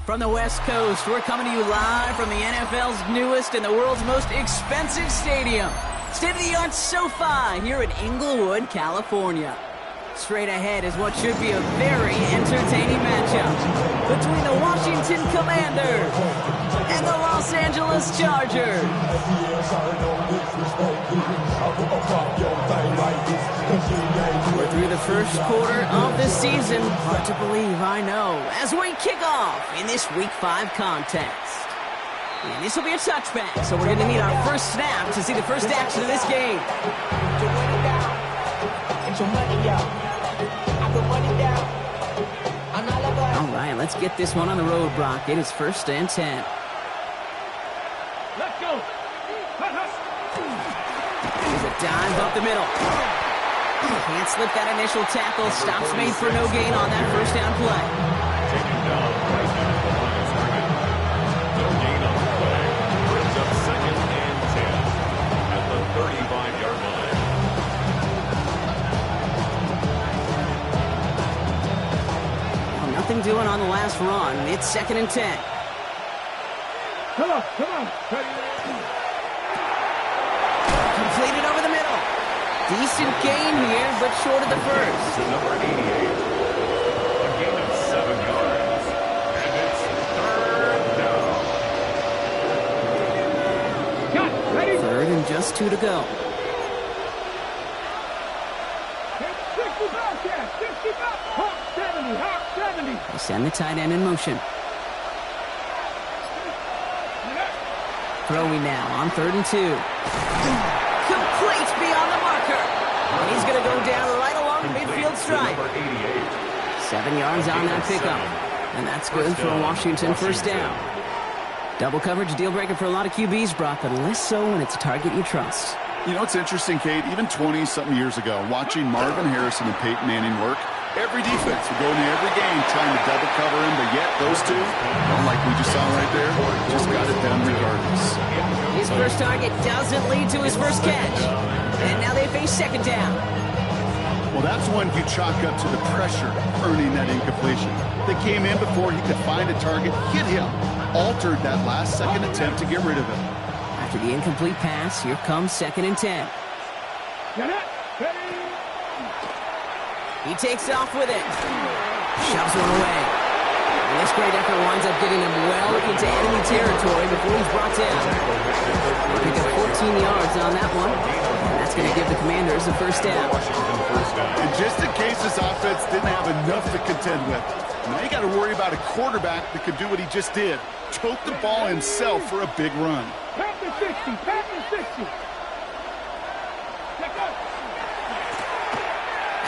From the West Coast, we're coming to you live from the NFL's newest and the world's most expensive stadium. State-of-the-art SoFi here in Inglewood, California. Straight ahead is what should be a very entertaining matchup between the Washington Commanders and the Los Angeles Chargers. We're through the first quarter of the season. Hard to believe, I know, as we kick off in this Week 5 contest. And this will be a touchback, so we're going to need our first snap to see the first action of this game. All right, let's get this one on the road, Brock. It is 1st and 10. Let's go. Here's a dive up the middle. Can't slip that initial tackle. Stops made for no gain on that first down play. Taken down right down the line of scrimmage. No gain on the play. Brings up 2nd and 10 at the 35-yard line. Well, nothing doing on the last run. It's 2nd and 10. Come on. Completed over the middle. Decent gain here, but short of the first. To number 88. A gain of 7 yards. And it's 3rd down. Got it. Ready? 3rd and just 2 to go. 65, 65. Hawk 70. They send the tight end in motion. Throwing now on 3rd and 2. Complete beyond the marker. And he's going to go down right along the midfield stripe. 7 yards on that pickup. And that's good for a Washington first down. Double coverage, deal breaker for a lot of QBs, Brock, but less so when it's a target you trust. You know, it's interesting, Kate, even 20-something years ago, watching Marvin Harrison and Peyton Manning work, every defense would go into every game trying to double cover him, but yet those two, like we just saw right there, just got it done regardless. His first target doesn't lead to his first catch. And now they face 2nd down. Well, that's one you chalk up to the pressure earning that incompletion. They came in before he could find a target, hit him, altered that last second attempt to get rid of him. After the incomplete pass, here comes 2nd and 10. He takes off with it. Shoves one away. And this great effort winds up getting him well into enemy territory before he's brought down. Pick up 14 yards on that one. And that's going to give the Commanders a first down. And just in case this offense didn't have enough to contend with, now you got to worry about a quarterback that could do what he just did. Choke the ball himself for a big run. Pass the 60.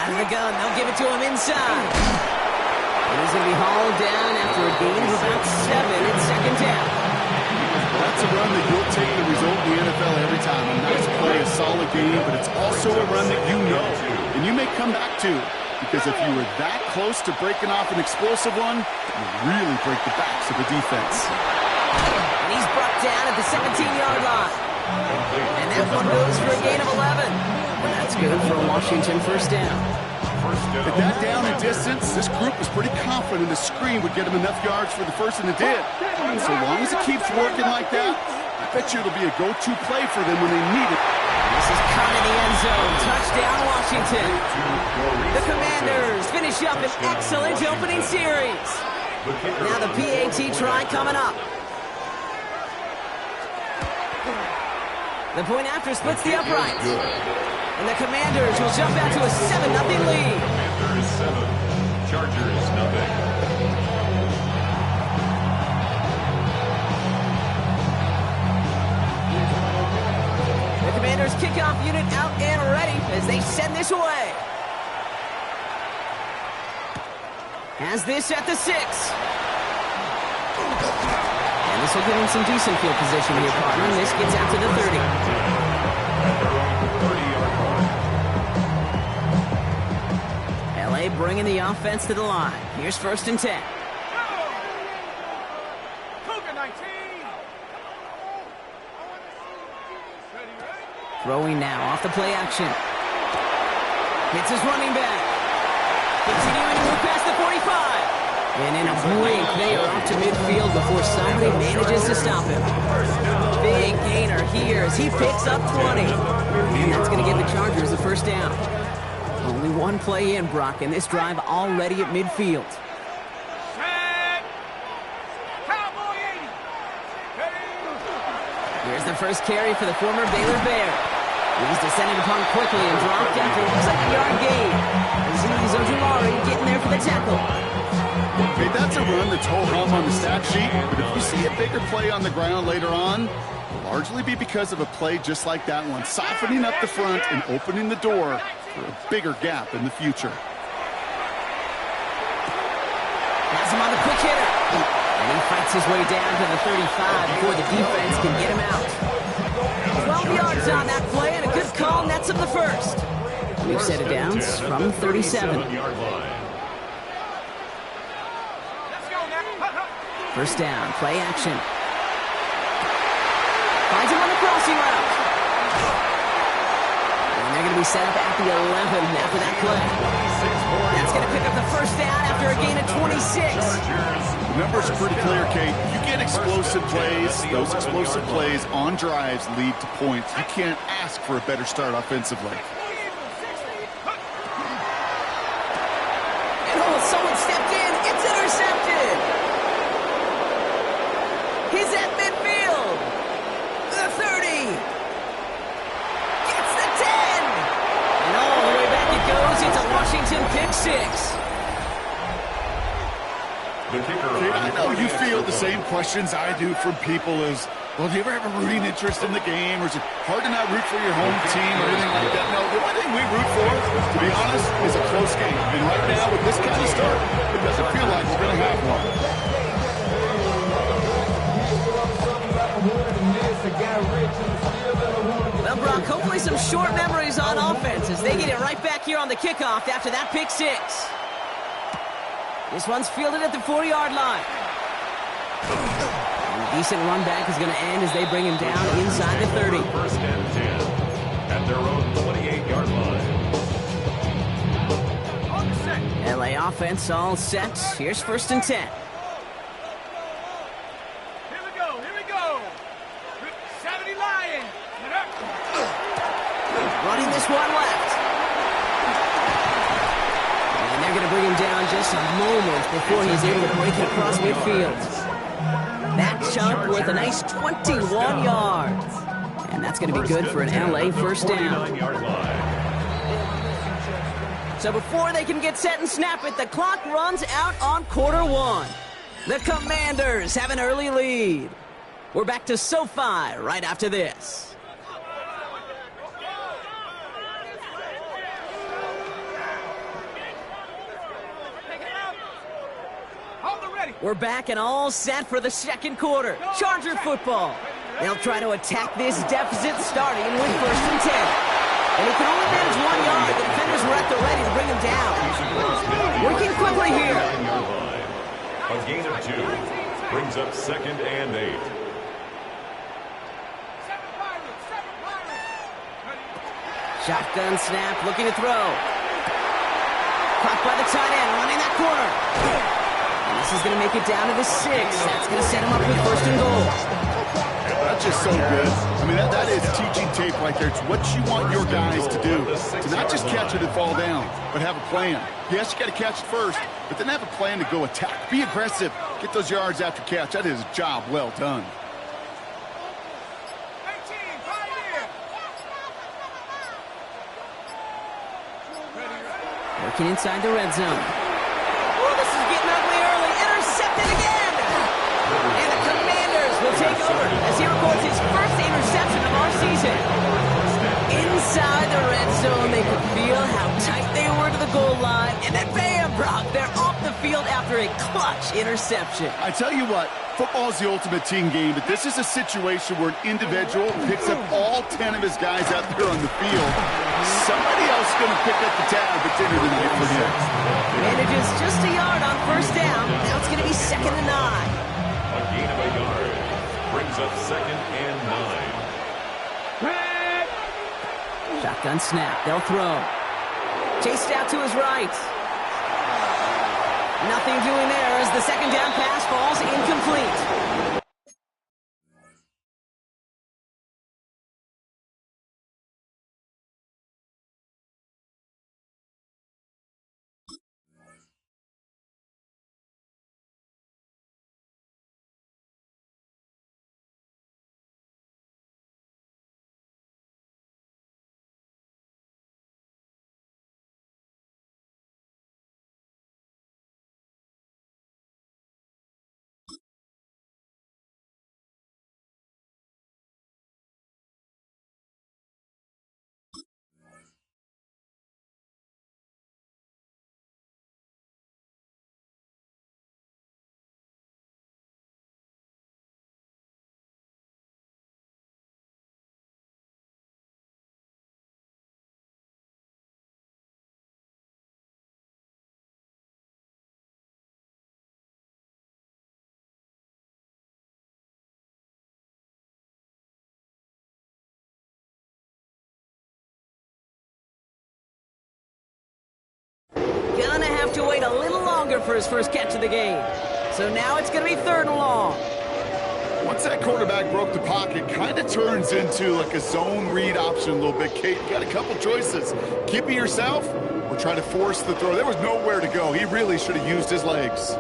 Out of the gun, they'll give it to him inside. And he's going to be hauled down after a gain of about 7 at 2nd down. That's a run that you'll take the result in the NFL every time. A nice play, a solid game, but it's also a run that you know and you may come back to, because if you were that close to breaking off an explosive one, you really break the backs of the defense. And he's brought down at the 17-yard line. And that one goes for a gain of 11. And that's good for a Washington first down. At that down and distance, this group was pretty confident the screen would get him enough yards for the first, and it did. And so long as it keeps working like that, I bet you it'll be a go-to play for them when they need it. This is caught in the end zone. Touchdown, Washington. The Commanders finish up an excellent opening series. Now the PAT try coming up. The point after splits the uprights. And the Commanders will jump out to a 7-0 lead. Commanders 7, Chargers 0. Commanders kickoff unit out and ready as they send this away. Has this at the 6. And this will give him some decent field position here, partner. And this gets out to the 30. LA bringing the offense to the line. Here's 1st and 10. Throwing now off the play action. Hits his running back. Continuing to move past the 45. And in a blink, they are off to midfield before somebody manages to stop him. Big gainer here as he picks up 20. And that's going to give the Chargers the 1st down. Only one play in, Brock, and this drive already at midfield. Here's the first carry for the former Baylor Bear. He's descended upon quickly and dropped after a 2nd-yard gain. Azeez Ojulari getting there for the tackle. Okay, that's a run that's ho-hum on the stat sheet, but if you see a bigger play on the ground later on, it'll largely be because of a play just like that one, softening up the front and opening the door for a bigger gap in the future. Has him on the quick hitter. And he fights his way down to the 35 before the defense can get him out. 12 yards on that play, and a good call nets him the 1st. We've set it down from 37. 1st down, play action. Finds him on the crossing route. And they're going to be set up at the 11 after that play. That's going to pick up the 1st down after a gain of 26. The numbers are pretty clear, Kate. You get explosive plays. Those explosive plays on drives lead to points. You can't ask for a better start offensively. And someone stepped in. It's intercepted. He's at midfield. The 30. Gets the 10. And all the way back it goes. It's a Washington pick 6. I know you feel the same questions I do from people as, well, do you ever have a rooting interest in the game? Or is it hard to not root for your home team or anything like that? No, the only thing we root for, to be honest, is a close game. And right now, with this kind of start, it doesn't feel like we're going to have one. Well, Brock, hopefully some short memories on offense as they get it right back here on the kickoff after that pick 6. This one's fielded at the 40-yard line. And a decent run back is going to end as they bring him down inside the 30. 1st and 10 at their own 28-yard line. LA offense all set. Here's 1st and 10. Here we go. 70 Lions. Running this one left. And they're going to bring him down just a moment before he's able to break it across midfield. That chunk worth a nice 21 yards. And that's going to be good for an LA 1st down. So before they can get set and snap it, the clock runs out on quarter 1. The Commanders have an early lead. We're back to SoFi right after this. We're back and all set for the 2nd quarter. Charger football. They'll try to attack this deficit starting with 1st and 10. And he can only manage 1 yard. The defenders were at the ready to bring him down. Working quickly here. A gain of 2 brings up 2nd and 8. Shotgun snap, looking to throw. Caught by the tight end, running that corner. And this is going to make it down to the 6. That's going to set him up with 1st and goal. That's just so good. I mean, that is teaching tape right there. It's what you want your guys to do. To not just catch it and fall down, but have a plan. Yes, you got to catch it first, but then have a plan to go attack. Be aggressive. Get those yards after catch. That is a job well done. Working inside the red zone. Oh, this is getting ugly early. Intercepted again. And the Commanders will take over as he records his 1st interception of our season. zone, they could feel how tight they were to the goal line. And then bam, Brock, they're off the field after a clutch interception. I tell you what, football is the ultimate team game, but this is a situation where an individual picks up all 10 of his guys out there on the field. Somebody else is going to pick up the tab at dinner tonight for him. Manages just a yard on first down. Now it's going to be 2nd and 9. A gain of a yard brings up 2nd and 9. Shotgun snap. They'll throw. Chased out to his right. Nothing doing there as the 2nd down pass falls incomplete. Gonna have to wait a little longer for his first catch of the game. So now it's going to be 3rd and long. Once that quarterback broke the pocket, kind of turns into like a zone read option a little bit. Kate, you got a couple choices. Keep it yourself or try to force the throw. There was nowhere to go. He really should have used his legs.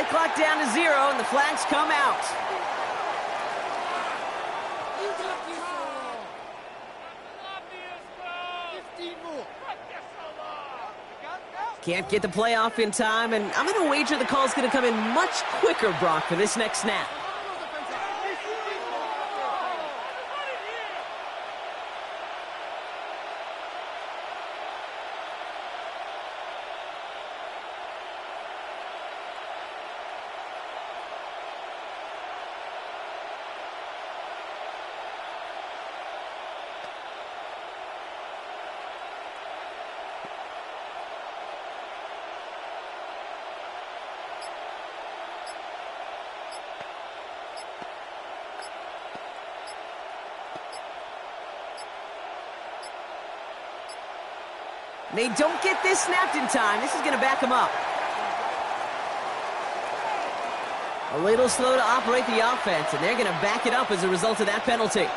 shot clock down to 0, and the flags come out. Can't get the play off in time, and I'm going to wager the call's going to come in much quicker, Brock, for this next snap. They don't get this snapped in time. This is going to back them up. A little slow to operate the offense, and they're going to back it up as a result of that penalty.